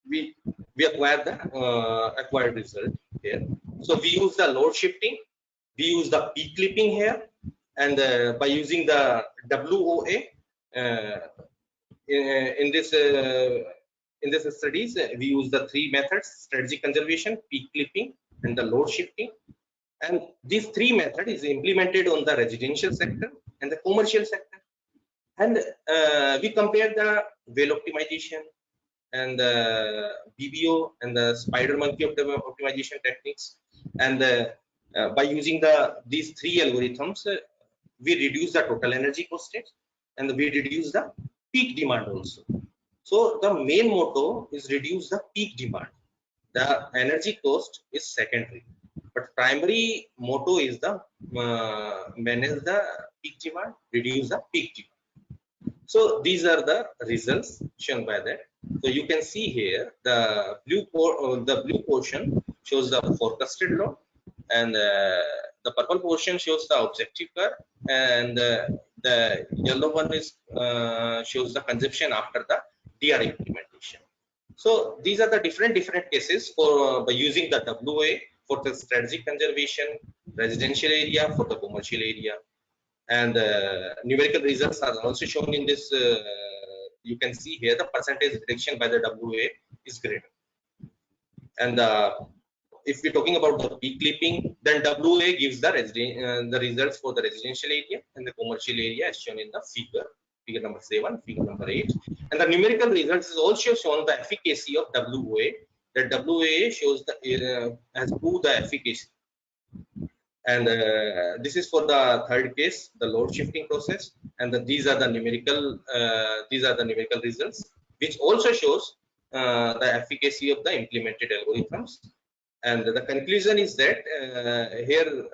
we acquire the acquired result here. So we use the load shifting, we use the peak clipping here, and by using the WOA in this studies, we use the three methods: strategy conservation, peak clipping, and the load shifting. And these three methods is implemented on the residential sector and the commercial sector. And we compare the well optimization and the BBO and the spider monkey optimization techniques. And by using these three algorithms, we reduce the total energy wastage and we reduce the peak demand also. So the main motto is reduce the peak demand. The energy cost is secondary, but primary motto is the manage the peak demand, reduce the peak demand. So these are the results shown by that. So you can see here the blue portion shows the forecasted load, and the purple portion shows the objective curve, and the yellow one is shows the consumption after the DR implementation. So these are the different cases for by using the WA for the strategic conservation, residential area, for the commercial area. And numerical results are also shown in this. You can see here the percentage reduction by the WA is greater. And if we're talking about the peak clipping, then WA gives the results for the residential area and the commercial area as shown in the figure number 7, figure number 8. And the numerical results is also shown the efficacy of WA. That WA shows the has proved the efficacy. And this is for the third case, the load shifting process, and these are the numerical results, which also shows the efficacy of the implemented algorithms. And the conclusion is that here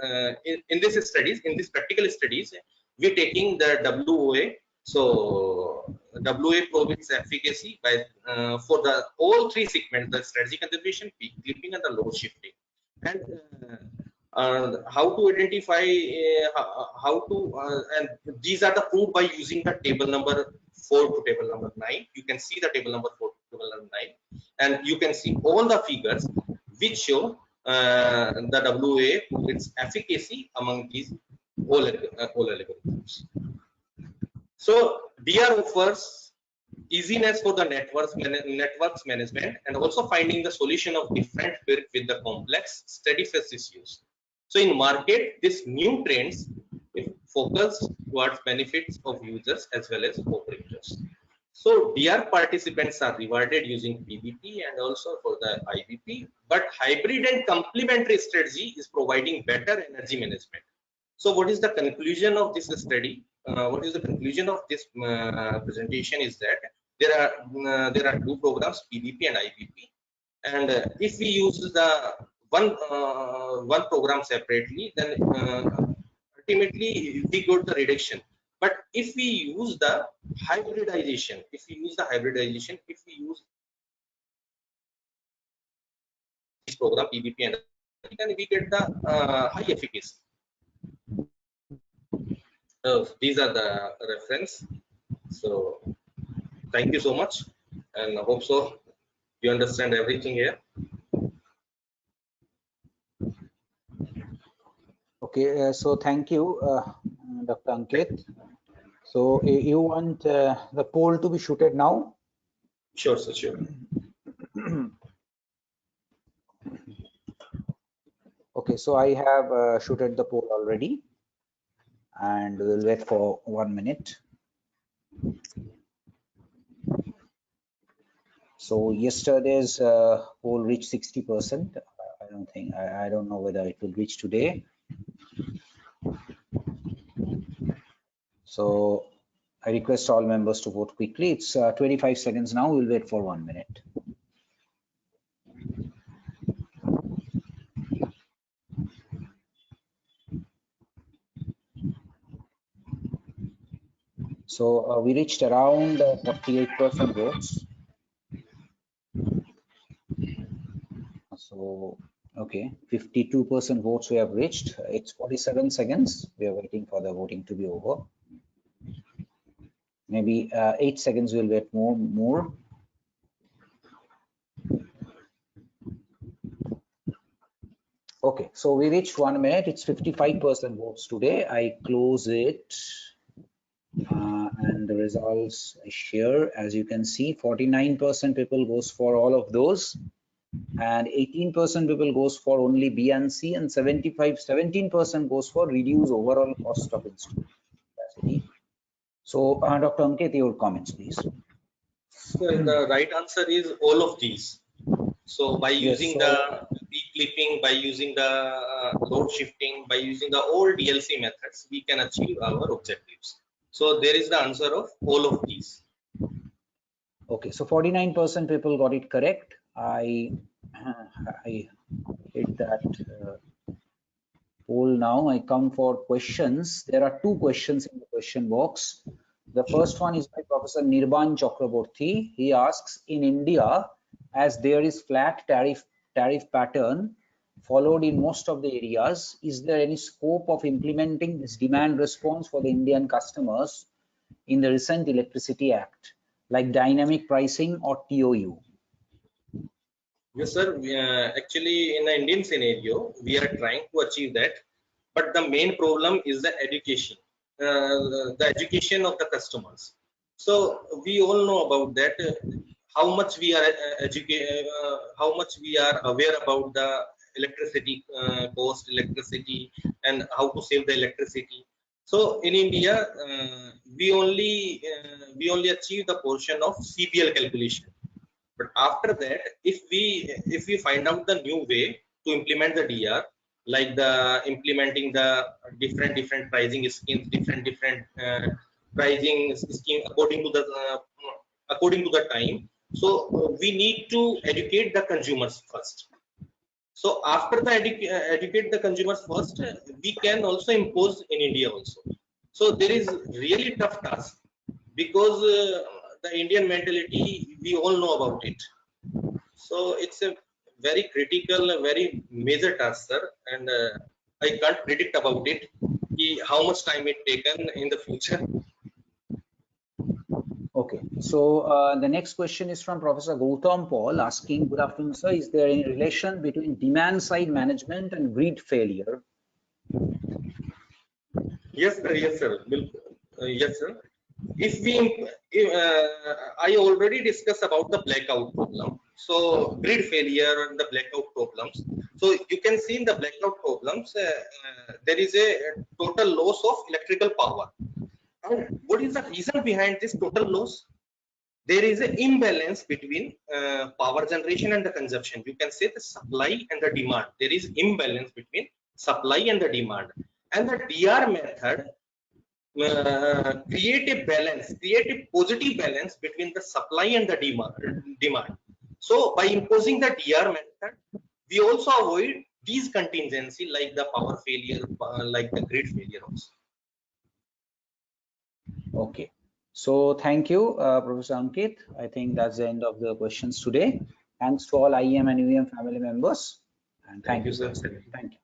in these practical studies, we're taking the WOA. So WA probe its efficacy by for the all three segments: the strategic conservation, peak clipping, and the load shifting. And how to identify and these are the proved by using the table number 4 to table number 9. You can see the table number 4 to table number 9, and you can see all the figures which show the WA its efficacy among these all algorithms. So DR offers easiness for the networks management, and also finding the solution of different query with the complex steady phase issues. So in market, this new trends focus towards benefits of users as well as operators. So DR participants are rewarded using PBP and also for the IBP, but hybrid and complementary strategy is providing better energy management. So what is the conclusion of this study? What is the conclusion of this presentation is that there are two programs, PBP and IBP, and if we use the one program separately, then ultimately we got the reduction. But if we use the hybridization, if we use this program PBP and IBP, then we get the high efficacy. These are the reference. So thank you so much, and I hope so you understand everything here. Okay, so thank you, Dr. Ankit. So you want the poll to be shooted now? Sure, sir, sure. Okay, so I have shooted the poll already, and we'll wait for 1 minute. So yesterday's poll reached 60%. I don't know whether it will reach today. So I request all members to vote quickly. It's 25 seconds now. We'll wait for 1 minute. So we reached around 48% votes. So, okay, 52% votes we have reached. It's 47 seconds. We are waiting for the voting to be over. Maybe 8 seconds we'll wait more. Okay, so we reached 1 minute. It's 55% votes today. I close it. And the results I share, as you can see, 49% people goes for all of those, and 18% people goes for only B and C, and 17% goes for reduce overall cost of installation capacity. So Dr. Ankit, your comments, please. So the right answer is all of these. So by using the peak clipping, by using the load shifting, by using the old DLC methods, we can achieve our objectives. So there is the answer of all of these. Okay, so 49% people got it correct. I hit that poll now. I come for questions. There are two questions in the question box. The first one is by Professor Nirban Chakraborty. He asks, in India, as there is flat tariff pattern followed in most of the areas, is there any scope of implementing this demand response for the Indian customers in the recent Electricity Act, like dynamic pricing or TOU? Yes, sir. Actually, in the Indian scenario, we are trying to achieve that, but the main problem is the education, the education of the customers. So we all know about that. How much we are how much we are aware about the electricity cost, electricity, and how to save the electricity. So in India, we only achieve the portion of CBL calculation. But after that, if we find out the new way to implement the DR, like the implementing the different pricing schemes, different pricing scheme according to the time. So we need to educate the consumers first. So after the educate the consumers first, we can also impose in India also. So there is really tough task, because the Indian mentality, we all know about it. So it's a very critical, very major task, sir, and I can't predict about it, how much time it taken in the future. Okay, so the next question is from Professor Gautam Paul asking, good afternoon, sir. Is there any relation between demand side management and greed failure? Yes, sir. Yes, sir. Yes, sir. If we, I already discussed about the blackout problem. So grid failure and the blackout problems. So you can see in the blackout problems, there is a total loss of electrical power. And what is the reason behind this total loss? There is an imbalance between power generation and the consumption. You can say the supply and the demand. There is imbalance between supply and the demand. And the DR method create a balance, create a positive balance between the supply and the demand. So by imposing the DR method, we also avoid these contingency like the power failure, like the grid failure also. Okay, so thank you, Professor Ankit. I think that's the end of the questions today. Thanks to all IEM and UEM family members, and thank you, sir. Thank you.